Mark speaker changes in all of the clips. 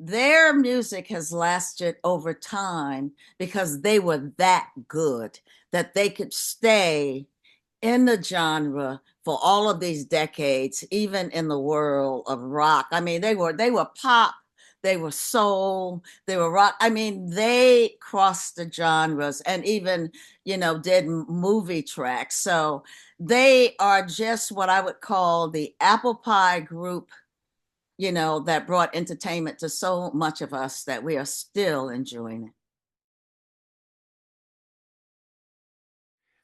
Speaker 1: their music has lasted over time because they were that good that they could stay in the genre for all of these decades, even in the world of rock. I mean, they were pop, they were soul, they were rock. I mean, they crossed the genres and even, did movie tracks. So they are just what I would call the apple pie group, that brought entertainment to so much of us that we are still enjoying it.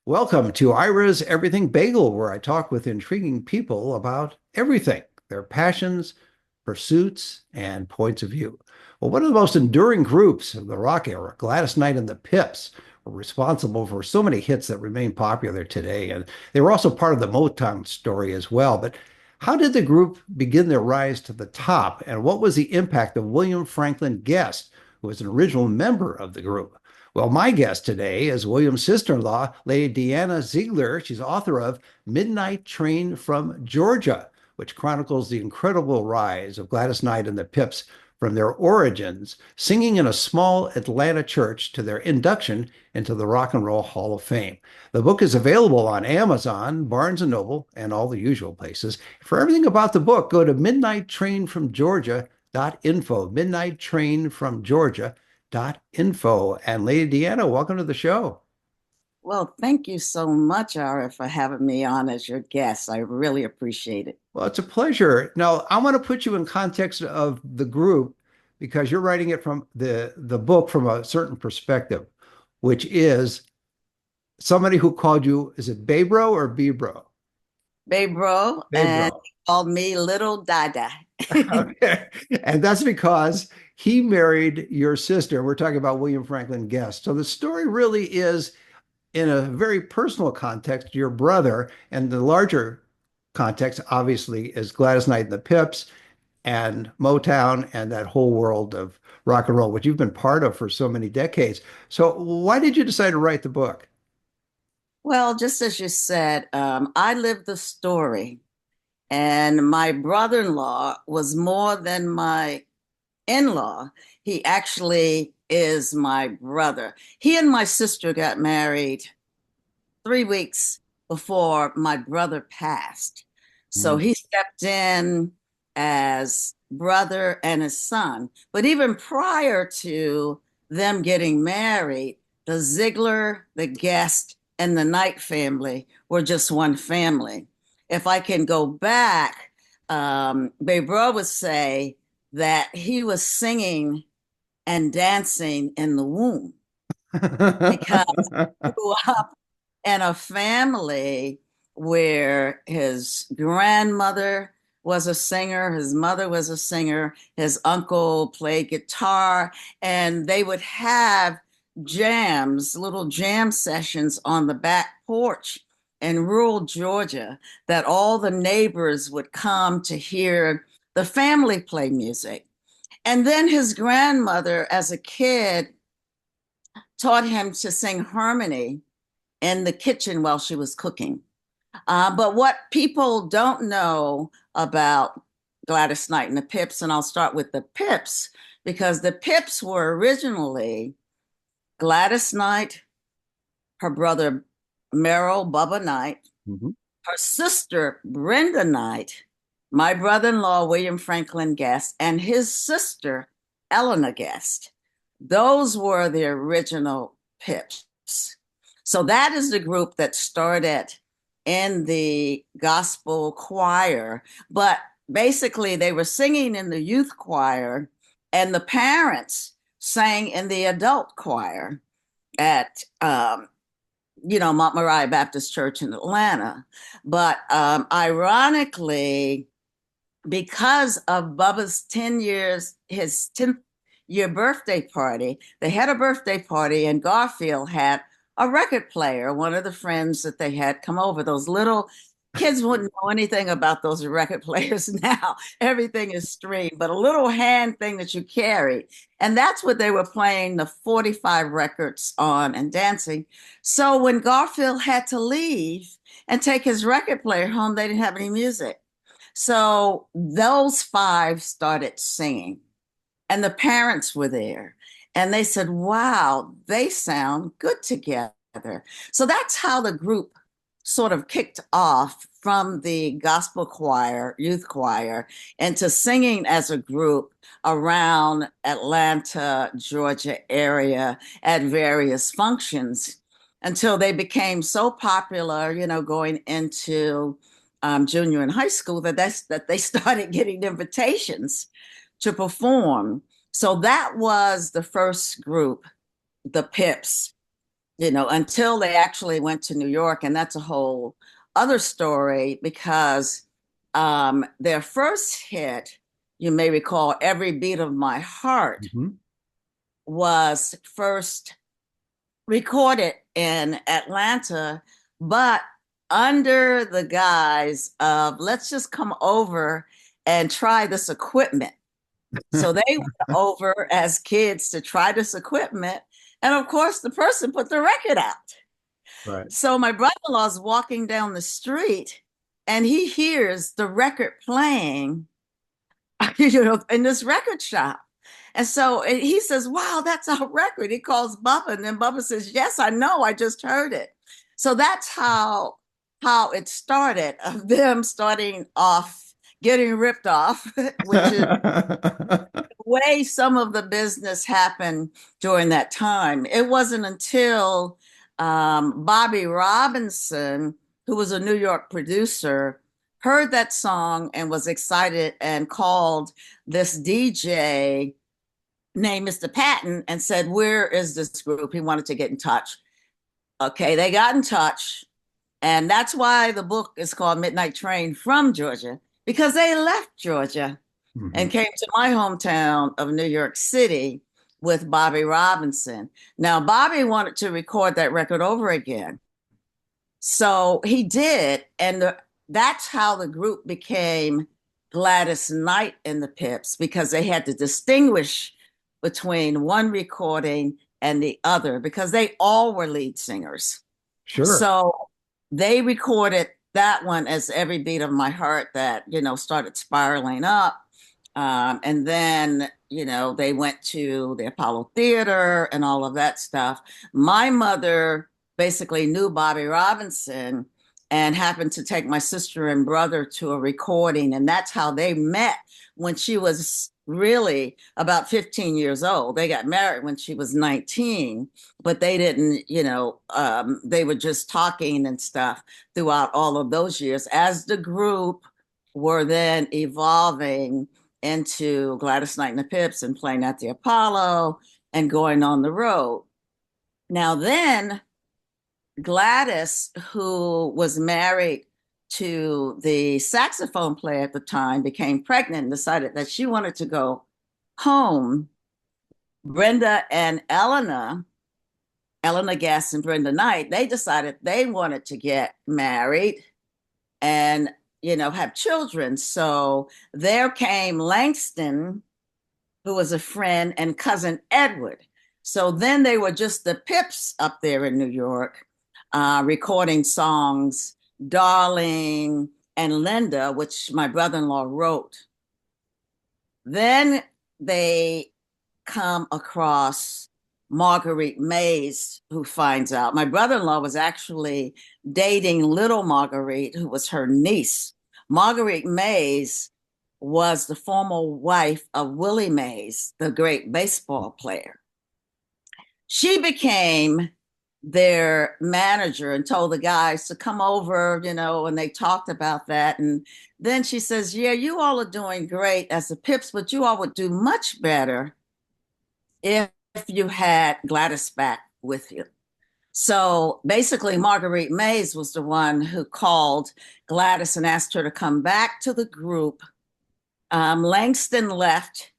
Speaker 2: Welcome to Ira's Everything Bagel, where I talk with intriguing people about everything, their passions, pursuits, and points of view. Well, one of the most enduring groups of the rock era, Gladys Knight and the Pips, were responsible for so many hits that remain popular today. And they were also part of the Motown story as well. But how did the group begin their rise to the top? And what was the impact of William Franklin Guest, who was an original member of the group? Well, my guest today is William's sister-in-law, Lady Dhyana Ziegler. She's author of Midnight Train from Georgia, which chronicles the incredible rise of Gladys Knight and the Pips from their origins, singing in a small Atlanta church, to their induction into the Rock and Roll Hall of Fame. The book is available on Amazon, Barnes& and Noble, and all the usual places. For everything about the book, go to midnighttrainfromgeorgia.info, midnighttrainfromgeorgia.info. And Lady Dhyana, welcome to the show.
Speaker 1: Well, thank you so much, Ara, for having me on as your guest. I really appreciate it.
Speaker 2: Well, it's a pleasure. Now, I want to put you in context of the group because you're writing it from the book from a certain perspective, which is somebody who called you, is it Babro or Bebro?
Speaker 1: Babro, and
Speaker 2: Babro.
Speaker 1: he called me Little Dada.
Speaker 2: Okay. And that's because he married your sister. We're talking about William Franklin Guest. So the story really is, in a very personal context, your brother, and the larger context, obviously, is Gladys Knight and the Pips and Motown and that whole world of rock and roll, which you've been part of for so many decades. So why did you decide to write the book?
Speaker 1: Well, just as you said, I lived the story, and my brother-in-law was more than my in-law. He actually is my brother. He and my sister got married 3 weeks before my brother passed. So
Speaker 2: Mm.
Speaker 1: he stepped in as brother and his son. But even prior to them getting married, the Ziegler, the Guest, and the Knight family were just one family. If I can go back, Bebro would say that he was singing and dancing in the womb because he grew up in a family where his grandmother was a singer, his mother was a singer, his uncle played guitar, and they would have jams, little jam sessions on the back porch in rural Georgia that all the neighbors would come to hear the family play music. And then his grandmother, as a kid, taught him to sing harmony in the kitchen while she was cooking. But what people don't know about Gladys Knight and the Pips, and I'll start with the Pips, because the Pips were originally Gladys Knight, her brother Merrill Bubba Knight,
Speaker 2: Mhm.
Speaker 1: her sister Brenda Knight, my brother-in-law William Franklin Guest, and his sister Eleanor Guest. Those were the original Pips. So that is the group that started in the gospel choir, but basically they were singing in the youth choir, and the parents sang in the adult choir at Mount Moriah Baptist Church in Atlanta. But ironically, because of Bubba's 10 years, his 10th year birthday party, they had a birthday party, and Garfield had a record player, one of the friends that they had come over. Those little kids wouldn't know anything about those record players now. Everything is streamed, but a little hand thing that you carry. And that's what they were playing the 45 records on and dancing. So when Garfield had to leave and take his record player home, they didn't have any music. So those five started singing. and the parents were there. And they said, wow, they sound good together. So that's how the group sort of kicked off from the gospel choir, youth choir, into singing as a group around Atlanta, Georgia area at various functions until they became so popular, going into junior and high school that they started getting invitations to perform. So that was the first group, the Pips, until they actually went to New York. And that's a whole other story because their first hit, you may recall, Every Beat of My Heart,
Speaker 2: Mhm.
Speaker 1: was first recorded in Atlanta, but under the guise of let's just come over and try this equipment. So they went over as kids to try this equipment. And of course, the person put the record out.
Speaker 2: Right.
Speaker 1: So my brother-in-law is walking down the street and he hears the record playing, in this record shop. And so he says, wow, that's our record. He calls Bubba, and then Bubba says, yes, I know, I just heard it. So that's how it started, of them starting off getting ripped off, which is way some of the business happened during that time. It wasn't until Bobby Robinson, who was a New York producer, heard that song and was excited and called this DJ named Mr. Patton and said, where is this group? He wanted to get in touch. Okay, they got in touch. And that's why the book is called Midnight Train from Georgia, because they left Georgia
Speaker 2: Mhm.
Speaker 1: and came to my hometown of New York City with Bobby Robinson. Now, Bobby wanted to record that record over again. So he did. And that's how the group became Gladys Knight and the Pips, because they had to distinguish between one recording and the other, because they all were lead singers.
Speaker 2: Sure.
Speaker 1: So they recorded that one as Every Beat of My Heart that, started spiraling up. And then, they went to the Apollo Theater and all of that stuff. My mother basically knew Bobby Robinson and happened to take my sister and brother to a recording. And that's how they met when she was really about 15 years old. They got married when she was 19, but they didn't, they were just talking and stuff throughout all of those years as the group were then evolving into Gladys Knight and the Pips and playing at the Apollo and going on the road. Now, then Gladys, who was married to the saxophone player at the time, became pregnant and decided that she wanted to go home. Brenda and Eleanor Guest and Brenda Knight, they decided they wanted to get married and, have children. So there came Langston, who was a friend, and cousin Edward. So then they were just the Pips up there in New York, recording songs, Darling and Linda, which my brother-in-law wrote. Then they come across Marguerite Mays, who finds out. My brother-in-law was actually dating little Marguerite, who was her niece. Marguerite Mays was the former wife of Willie Mays, the great baseball player. She became their manager and told the guys to come over, and they talked about that. And then she says, yeah, you all are doing great as the Pips, but you all would do much better if you had Gladys back with you. So basically, Marguerite Mays was the one who called Gladys and asked her to come back to the group. Langston left,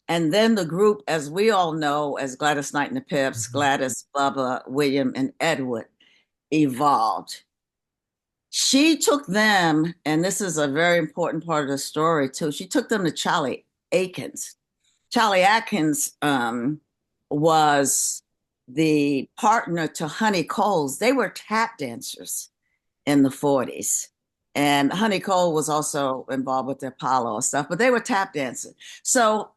Speaker 1: and then the group, as we all know, as Gladys Knight and the Pips,
Speaker 2: Mhm.
Speaker 1: Gladys, Bubba, William, and Edward, evolved. She took them, and this is a very important part of the story too. She took them to Cholly Atkins. Cholly Atkins was the partner to Honey Coles. They were tap dancers in the 40s. And Honey Cole was also involved with the Apollo and stuff, but they were tap dancers. So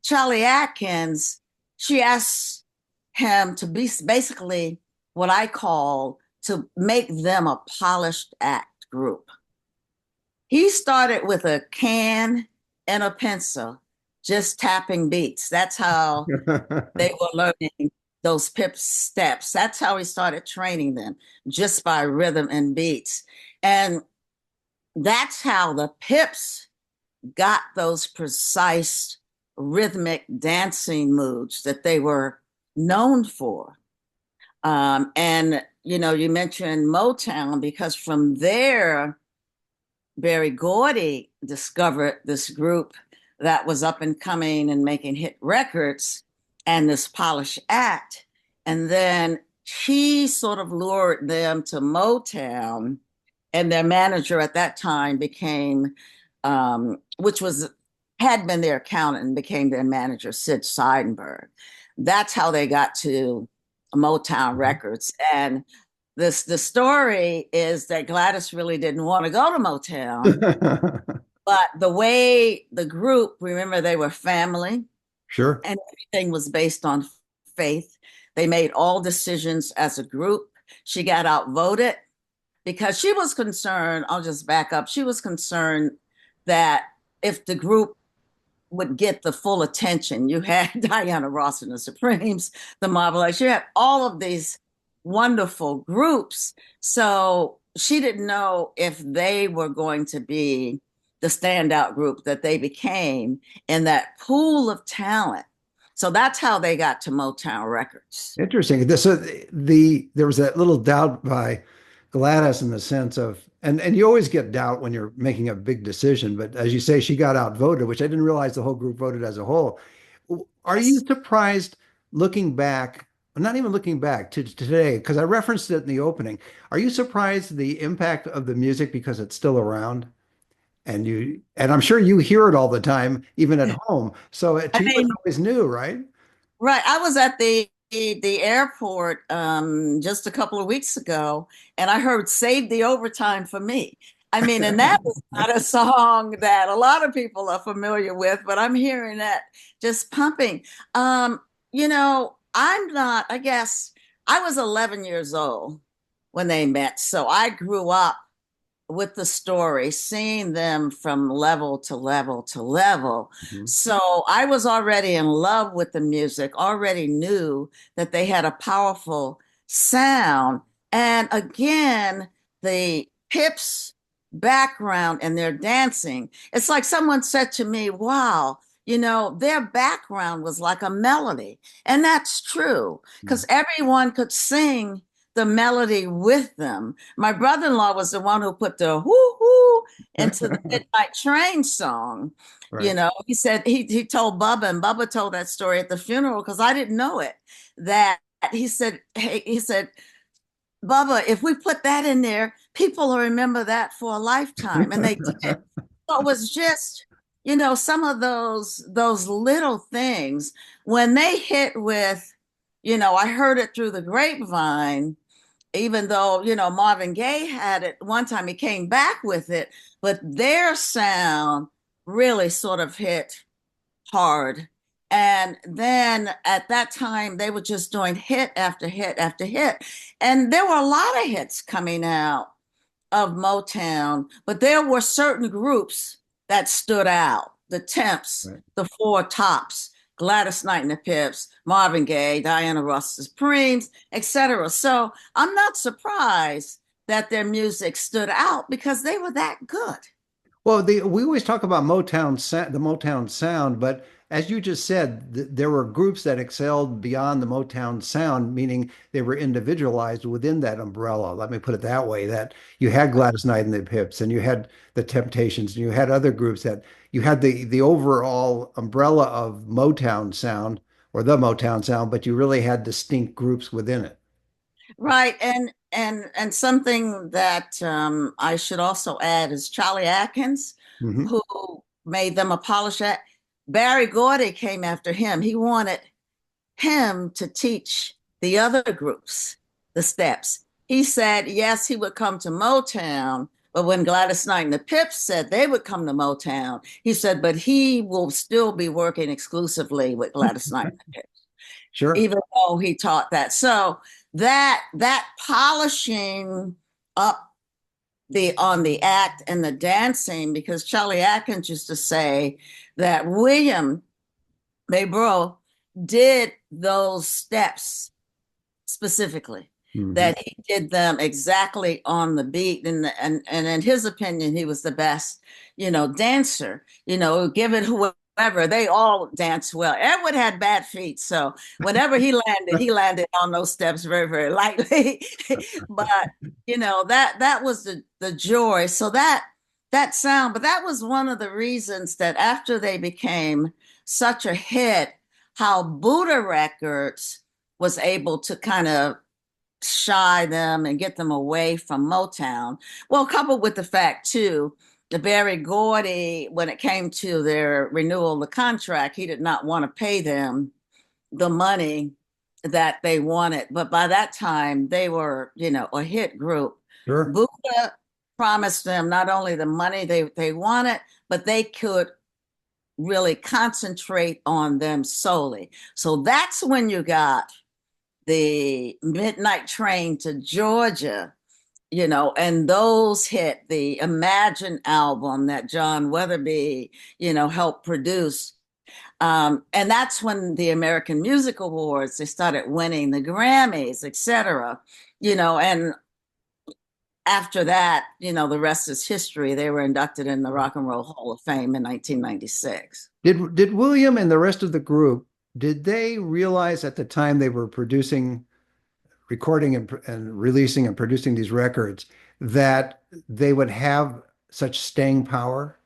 Speaker 1: Charlie Atkins, she asked him to be basically what I call to make them a polished act group. He started with a can and a pencil, just tapping beats. That's how they were learning those pip steps. That's how he started training them, just by rhythm and beats. And that's how the pips got those precise rhythmic dancing moves that they were known for. And you mentioned Motown because from there, Barry Gordy discovered this group that was up and coming and making hit records and this polished act. And then he sort of lured them to Motown, and their manager at that time became, which was had been their accountant and became their manager, Sid Seidenberg. That's how they got to Motown Records. And the story is that Gladys really didn't want to go to Motown, but the way the group, remember, they were family
Speaker 2: Sure.
Speaker 1: and everything was based on faith. They made all decisions as a group. She got outvoted because she was concerned. I'll just back up. She was concerned that if the group would get the full attention, you had Diana Ross and the Supremes, the Marvelettes, you had all of these wonderful groups. So she didn't know if they were going to be the standout group that they became in that pool of talent. So that's how they got to Motown Records.
Speaker 2: Interesting. There was that little doubt by Gladys in the sense of, and you always get doubt when you're making a big decision, but as you say, she got outvoted, which I didn't realize the whole group voted as a whole. Are you
Speaker 1: Yes.
Speaker 2: surprised looking back, not even looking back to today, because I referenced it in the opening. Are you surprised the impact of the music because it's still around? And I'm sure you hear it all the time, even at home. So
Speaker 1: I
Speaker 2: to you, it's
Speaker 1: mean,
Speaker 2: always new, right?
Speaker 1: right. I was at the airport just a couple of weeks ago, and I heard "Save the Overtime for Me." I mean, and that is not a song that a lot of people are familiar with, but I'm hearing that just pumping. I'm not. I guess I was 11 years old when they met, so I grew up with the story, seeing them from level to level to level.
Speaker 2: Mhm.
Speaker 1: So I was already in love with the music, already knew that they had a powerful sound. And again, the Pips background and their dancing, it's like someone said to me, wow, their background was like a melody. And that's true because everyone could sing the melody with them. My brother-in-law was the one who put the whoo hoo into the Midnight Train song.
Speaker 2: Right.
Speaker 1: He said he told Bubba, and Bubba told that story at the funeral because I didn't know it. That he said, Bubba, if we put that in there, people will remember that for a lifetime, and they did. So it was just, some of those little things when they hit with, I heard it through the grapevine, even though Marvin Gaye had it one time, he came back with it, but their sound really sort of hit hard. And then at that time they were just doing hit after hit after hit, and there were a lot of hits coming out of Motown, but there were certain groups that stood out: the Temps,
Speaker 2: Right.
Speaker 1: the Four Tops, Gladys Knight and the Pips, Marvin Gaye, Diana Ross, the Supremes, etc. So I'm not surprised that their music stood out because they were that good.
Speaker 2: Well, we always talk about the Motown sound, but as you just said, there were groups that excelled beyond the Motown sound, meaning they were individualized within that umbrella. Let me put it that way, that you had Gladys Knight and the Pips, and you had the Temptations, and you had other groups that you had the overall umbrella of Motown sound or the Motown sound, but you really had distinct groups within it.
Speaker 1: Right, and something that I should also add is Charlie Atkins,
Speaker 2: Hmm.
Speaker 1: who made them a polish act. Barry Gordy came after him. He wanted him to teach the other groups the steps. He said, yes, he would come to Motown, But when Gladys Knight and the Pips said they would come to Motown, he said, but he will still be working exclusively with Gladys Knight and the Pips,
Speaker 2: Sure.
Speaker 1: even though he taught that. So that polishing up the on the act and the dancing, because Cholly Atkins used to say that William Maybro did those steps specifically,
Speaker 2: Hmm.
Speaker 1: that he did them exactly on the beat, and in his opinion he was the best, dancer, give it whoever, they all dance well. Edward had bad feet, so whenever he landed on those steps very, very lightly. But that was the joy. So that sound, but that was one of the reasons that after they became such a hit, how Buddha Records was able to kind of shy them and get them away from Motown. Well, coupled with the fact too, the Barry Gordy, when it came to their renewal of the contract, he did not want to pay them the money that they wanted. But by that time, they were, a hit group.
Speaker 2: Sure.
Speaker 1: Buddha promised them not only the money they wanted, but they could really concentrate on them solely. So that's when you got the Midnight Train to Georgia, and those hit the Imagine album that John Weatherby, helped produce. And that's when the American Music Awards, they started winning the Grammys, et cetera, and after that, the rest is history. They were inducted in the Rock and Roll Hall of Fame in 1996.
Speaker 2: Did William and the rest of the group, did they realize at the time they were producing, recording and releasing and producing these records that they would have such staying power?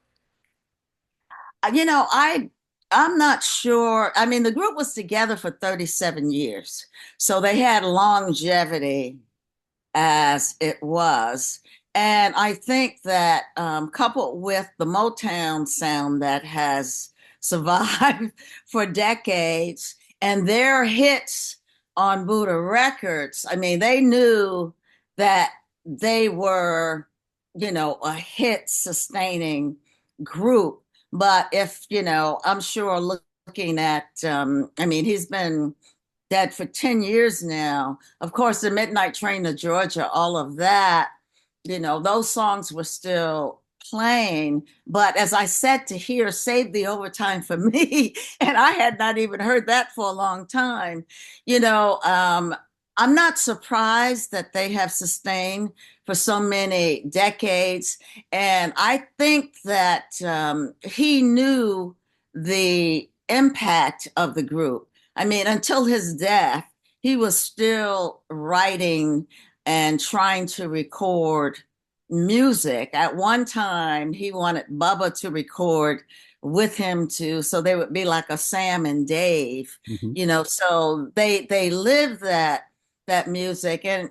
Speaker 1: I'm not sure. I mean, the group was together for 37 years, so they had longevity as it was. And I think that coupled with the Motown sound that has survived for decades and their hits on Buddha Records, I mean, they knew that they were, a hit sustaining group. But if, I'm sure looking at, I mean, he's been dead for 10 years now. Of course, the Midnight Train to Georgia, all of that, those songs were still playing. But as I said to hear, Save the Overtime for Me, and I had not even heard that for a long time. You know, um, I'm not surprised that they have sustained for so many decades. And I think that he knew the impact of the group. I mean, until his death, he was still writing and trying to record music. At one time, he wanted Bubba to record with him too, so they would be like a Sam and Dave,
Speaker 2: Mhm.
Speaker 1: So they live that music, and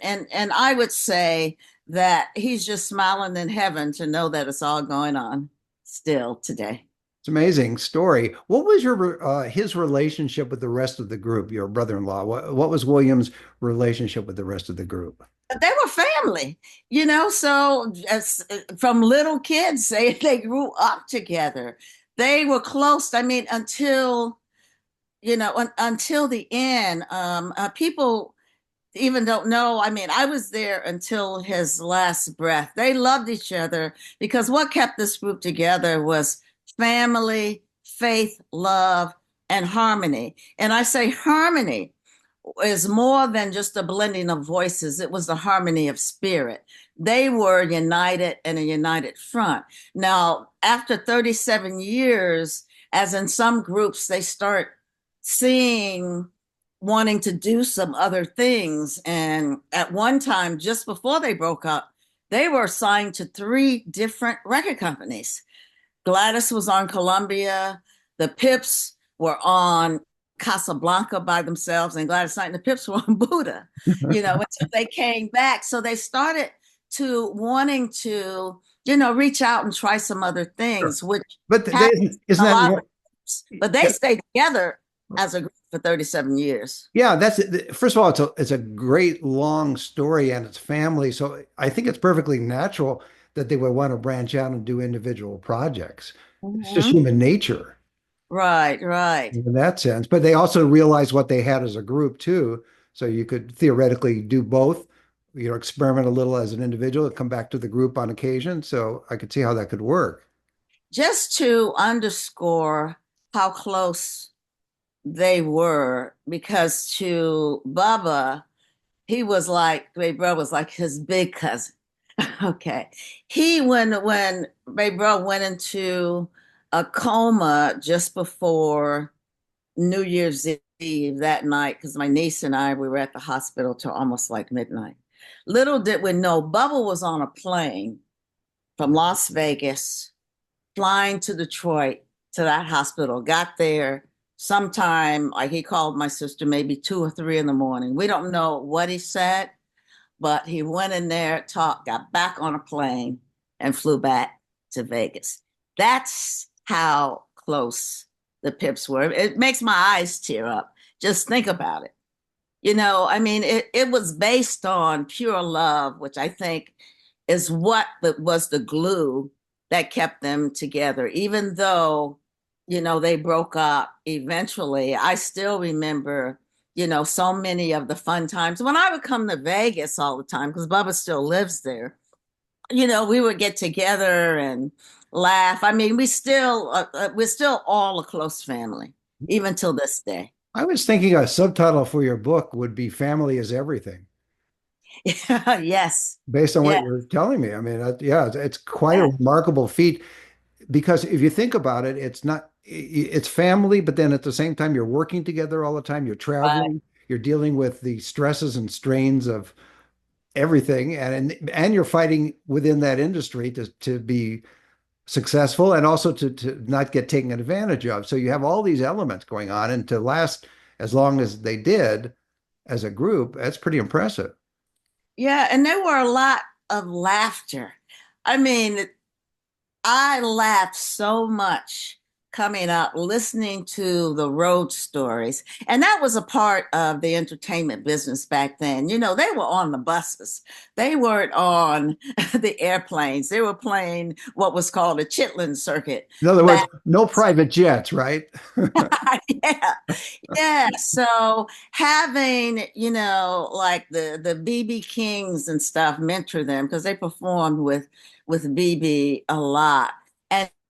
Speaker 1: I would say that he's just smiling in heaven to know that it's all going on still today.
Speaker 2: It's an amazing story. What was your his relationship with the rest of the group, your brother-in-law? What was William's relationship with the rest of the group?
Speaker 1: They were family, so as, from little kids, they grew up together. They were close. I mean, until the end. People even don't know. I mean, I was there until his last breath. They loved each other because what kept this group together was family, faith, love, and harmony. And I say harmony is more than just a blending of voices. It was the harmony of spirit. They were united in a united front. Now, after 37 years, as in some groups, they start seeing wanting to do some other things. And at one time, just before they broke up, they were signed to three different record companies. Gladys was on Columbia. The Pips were on Casablanca by themselves, and Gladys Knight and the Pips were on Buddha, until they came back. So they started to wanting to, reach out and try some other
Speaker 2: Sure.
Speaker 1: things, which
Speaker 2: But
Speaker 1: happens
Speaker 2: isn't
Speaker 1: a
Speaker 2: that
Speaker 1: lot of
Speaker 2: more?
Speaker 1: groups, but they stayed together as a group for 37 years.
Speaker 2: Yeah, that's first of all, it's a great long story and it's family. So I think it's perfectly natural that they would want to branch out and do individual projects. It's just
Speaker 1: Mhm.
Speaker 2: human nature
Speaker 1: Right, right.
Speaker 2: in that sense. But they also realized what they had as a group too. So you could theoretically do both, experiment a little as an individual and come back to the group on occasion. So I could see how that could work.
Speaker 1: Just to underscore how close they were, because to Bubba, he was like, Baby Bro was like his big cousin. Okay. When Baby Bro went into a coma just before New Year's Eve that night, because my niece and I, we were at the hospital till almost like midnight. Little did we know, Bubba was on a plane from Las Vegas, flying to Detroit to that hospital, got there sometime, like he called my sister maybe 2 or 3 in the morning. We don't know what he said, but he went in there, talked, got back on a plane, and flew back to Vegas. That's how close the Pips were. It makes my eyes tear up. Just think about it. I mean, it was based on pure love, which I think is what was the glue that kept them together. Even though, they broke up eventually, I still remember, so many of the fun times. When I would come to Vegas all the time, because Bubba still lives there, we would get together and laugh. I mean, we're still all a close family, even till this day.
Speaker 2: I was thinking a subtitle for your book would be Family is Everything,
Speaker 1: Yes.
Speaker 2: based on what
Speaker 1: Yeah.
Speaker 2: you're telling me. I mean, yeah, it's quite a
Speaker 1: Yeah.
Speaker 2: remarkable feat because if you think about it, it's family, but then at the same time, you're working together all the time, you're
Speaker 1: Right.
Speaker 2: traveling, you're dealing with the stresses and strains of everything, and you're fighting within that industry to be successful and also to not get taken advantage of. So you have all these elements going on, and to last as long as they did as a group, that's pretty impressive.
Speaker 1: Yeah, and there were a lot of laughter. I mean, I laughed so much coming up, listening to the road stories. And that was a part of the entertainment business back then. They were on the buses, they weren't on the airplanes. They were playing what was called a Chitlin circuit
Speaker 2: In other words,
Speaker 1: back.
Speaker 2: no private jets, right?
Speaker 1: Yeah. Yeah. So having, like the BB Kings and stuff mentor them, because they performed with BB a lot.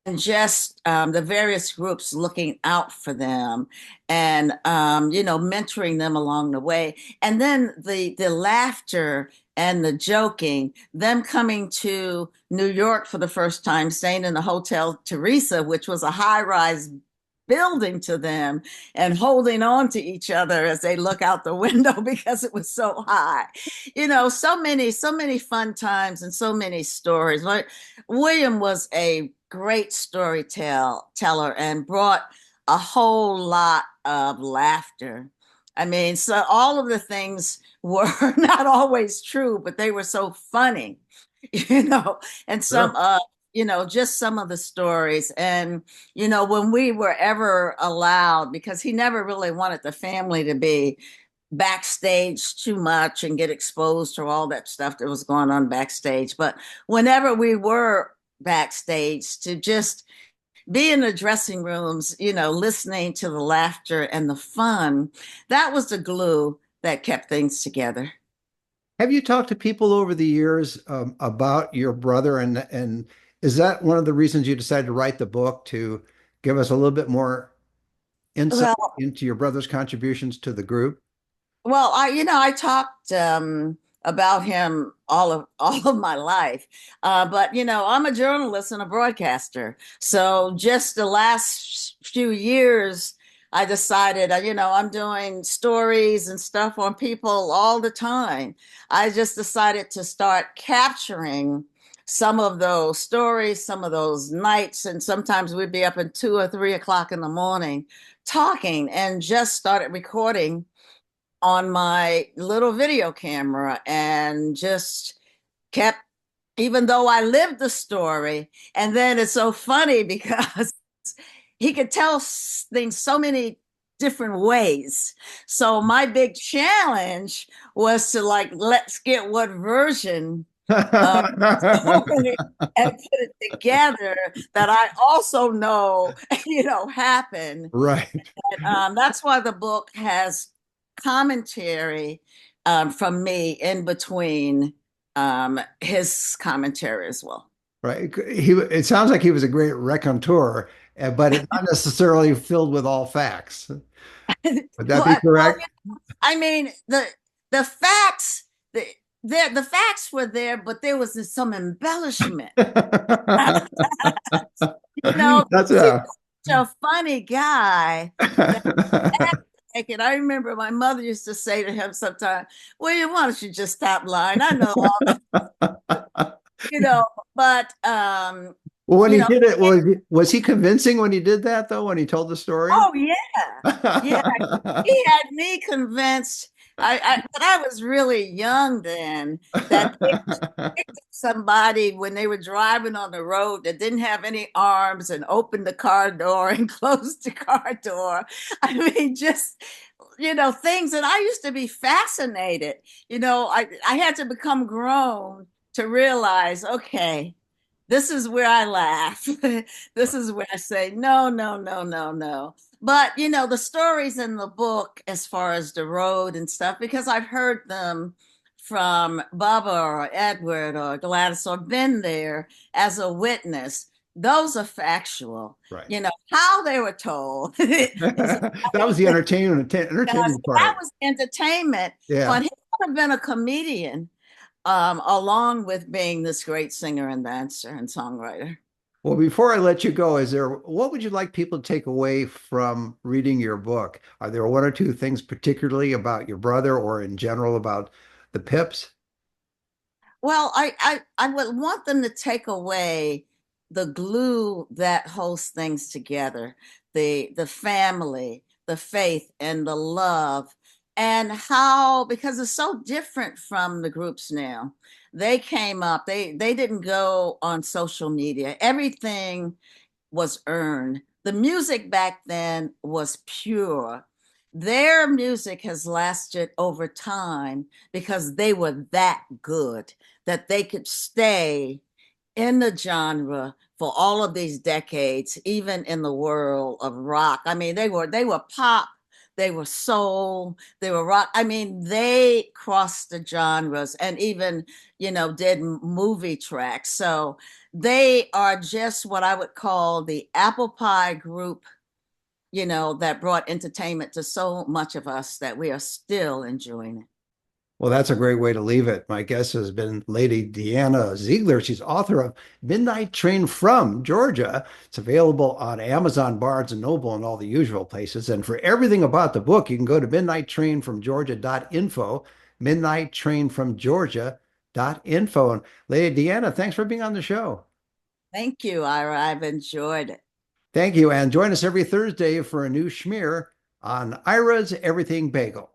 Speaker 1: And just the various groups looking out for them and mentoring them along the way. And then the laughter and the joking, them coming to New York for the first time, staying in the Hotel Teresa, which was a high-rise building to them, and holding on to each other as they look out the window because it was so high. So many fun times and so many stories. Like, William was a great storyteller and brought a whole lot of laughter. I mean, so all of the things were not always true, but they were so funny, you know, and
Speaker 2: Sure.
Speaker 1: just some of the stories. And, when we were ever allowed, because he never really wanted the family to be backstage too much and get exposed to all that stuff that was going on backstage. But whenever we were backstage, to just be in the dressing rooms, listening to the laughter and the fun, that was the glue that kept things together.
Speaker 2: Have you talked to people over the years about your brother, and is that one of the reasons you decided to write the book to give us a little bit more insight
Speaker 1: Well,
Speaker 2: into your brother's contributions to the group?
Speaker 1: I talked about him all of my life, but I'm a journalist and a broadcaster. So just the last few years, I decided, I'm doing stories and stuff on people all the time. I just decided to start capturing some of those stories, some of those nights, and sometimes we'd be up at 2 or 3 o'clock in the morning talking, and just started recording on my little video camera and just kept, even though I lived the story. And then it's so funny because he could tell things so many different ways. So my big challenge was to, like, let's get what version um, so many, and put it together that I also know, happened.
Speaker 2: Right.
Speaker 1: That's why the book has commentary from me in between his commentary as well.
Speaker 2: Right. It sounds like he was a great raconteur, but it's not necessarily filled with all facts. Would that be
Speaker 1: Well,
Speaker 2: correct?
Speaker 1: I mean, the facts, the the facts were there, but there was some embellishment.
Speaker 2: That's
Speaker 1: 'Cause he
Speaker 2: a
Speaker 1: was such a funny guy that like it. I remember my mother used to say to him sometimes, "William, why don't you just stop lying? I know all the, you know." But
Speaker 2: Well, when
Speaker 1: you
Speaker 2: he
Speaker 1: know,
Speaker 2: did it, was he convincing when he did that though, when he told the story?
Speaker 1: oh yeah, yeah. He had me convinced. But I was really young then that they picked up somebody when they were driving on the road that didn't have any arms and opened the car door and closed the car door. I mean, just things. And I used to be fascinated. I had to become grown to realize, okay, this is where I laugh. This is where I say, no, no, no, no, no. But, the stories in the book, as far as the road and stuff, because I've heard them from Bubba or Edward or Gladys or been there as a witness, those are factual.
Speaker 2: Right.
Speaker 1: How they were told is
Speaker 2: That was the entertainment
Speaker 1: that
Speaker 2: part.
Speaker 1: was entertainment,
Speaker 2: Yeah.
Speaker 1: but he could have been a comedian along with being this great singer and dancer and songwriter.
Speaker 2: Well, before I let you go, what would you like people to take away from reading your book? Are there one or two things particularly about your brother or in general about the Pips?
Speaker 1: Well, I would want them to take away the glue that holds things together, the family, the faith, and the love, and how, because it's so different from the groups now. They came up, they didn't go on social media. Everything was earned. The music back then was pure. Their music has lasted over time because they were that good that they could stay in the genre for all of these decades, even in the world of rock. I mean, they were pop, they were soul, they were rock. I mean, they crossed the genres and even, did movie tracks. So they are just what I would call the apple pie group, that brought entertainment to so much of us that we are still enjoying it.
Speaker 2: Well, that's a great way to leave it. My guest has been Lady Dhyana Ziegler. She's author of Midnight Train from Georgia. It's available on Amazon, Barnes and Noble, and all the usual places. And for everything about the book, you can go to midnighttrainfromgeorgia.info, midnighttrainfromgeorgia.info. And Lady Dhyana, thanks for being on the show.
Speaker 1: Thank you, Ira. I've enjoyed it.
Speaker 2: Thank you. And join us every Thursday for a new schmear on Ira's Everything Bagel.